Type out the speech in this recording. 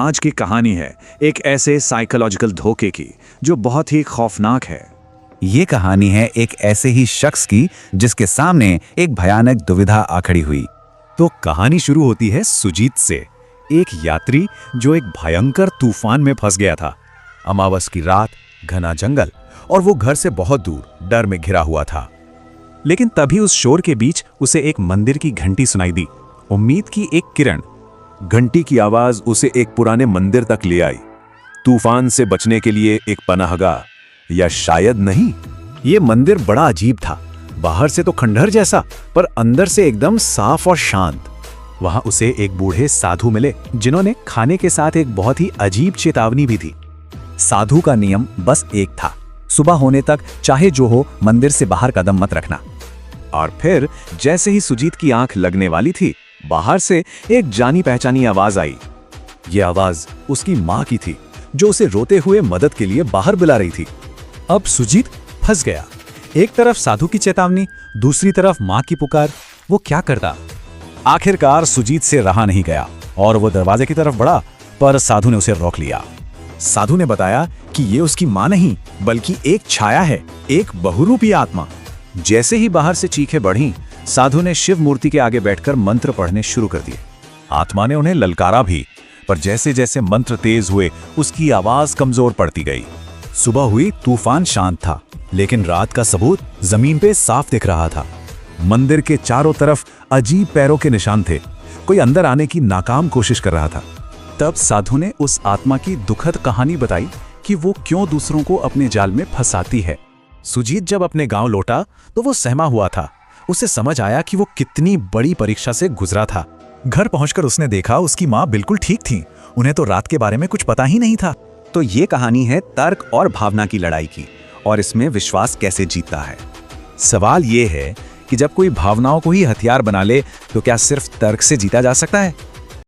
आज की कहानी है एक ऐसे साइकोलॉजिकल धोखे की जो बहुत ही खौफनाक है। ये कहानी है एक ऐसे ही शख्स की जिसके सामने एक भयानक दुविधा आ खड़ी हुई। तो कहानी शुरू होती है सुजीत से, एक यात्री जो एक भयंकर तूफान में फंस गया था। अमावस की रात, घना जंगल और वो घर से बहुत दूर डर में घिरा हुआ था। लेकिन तभी उस शोर के बीच उसे एक मंदिर की घंटी सुनाई दी। उम्मीद की एक किरण। घंटी की आवाज उसे एक पुराने मंदिर तक ले आई। तूफान से बचने के लिए एक पनाहगाह, या शायद नहीं। ये मंदिर बड़ा अजीब था। बाहर से तो खंडहर जैसा, पर अंदर से एकदम साफ और शांत। वहां उसे एक बूढ़े साधु मिले जिन्होंने खाने के साथ एक बहुत ही अजीब चेतावनी भी थी। साधु का नियम बस एक था, सुबह होने तक चाहे जो हो मंदिर से बाहर कदम मत रखना। और फिर जैसे ही सुजीत की आंख लगने वाली थी, बाहर से एक जानी पहचानी आवाज आई। ये आवाज उसकी माँ की थी, जो उसे रोते हुए मदद के लिए बाहर बुला रही थी। अब सुजीत फंस गया। एक तरफ साधु की चेतावनी, दूसरी तरफ माँ की पुकार। वो क्या करता? आखिरकार सुजीत से रहा नहीं गया और वो दरवाजे की तरफ बढ़ा, पर साधु ने उसे रोक लिया। साधु ने बताया कि ये उसकी माँ नहीं, बल्कि एक छाया है, एक बहुरूपी आत्मा। जैसे ही बाहर से चीखें बढ़ीं, साधु ने शिव मूर्ति के आगे बैठकर मंत्र पढ़ने शुरू कर दिए। आत्मा ने उन्हें ललकारा भी, पर जैसे जैसे मंत्र तेज हुए उसकी आवाज कमजोर पड़ती गई। सुबह हुई, तूफान शांत था, लेकिन रात का सबूत जमीन पे साफ दिख रहा था। मंदिर के चारों तरफ अजीब पैरों के निशान थे। कोई अंदर आने की नाकाम कोशिश कर रहा था। तब साधु ने उस आत्मा की दुखद कहानी बताई कि वो क्यों दूसरों को अपने जाल में फंसाती है। सुजीत जब अपने गांव लौटा तो वो सहमा हुआ था। उसे समझ आया कि वो कितनी बड़ी परीक्षा से गुजरा था। घर पहुंचकर उसने देखा उसकी माँ बिल्कुल ठीक थी। उन्हें तो रात के बारे में कुछ पता ही नहीं था। तो ये कहानी है तर्क और भावना की लड़ाई की, और इसमें विश्वास कैसे जीतता है। सवाल ये है कि जब कोई भावनाओं को ही हथियार बना ले तो क्या सिर्फ तर्क से जीता जा सकता है?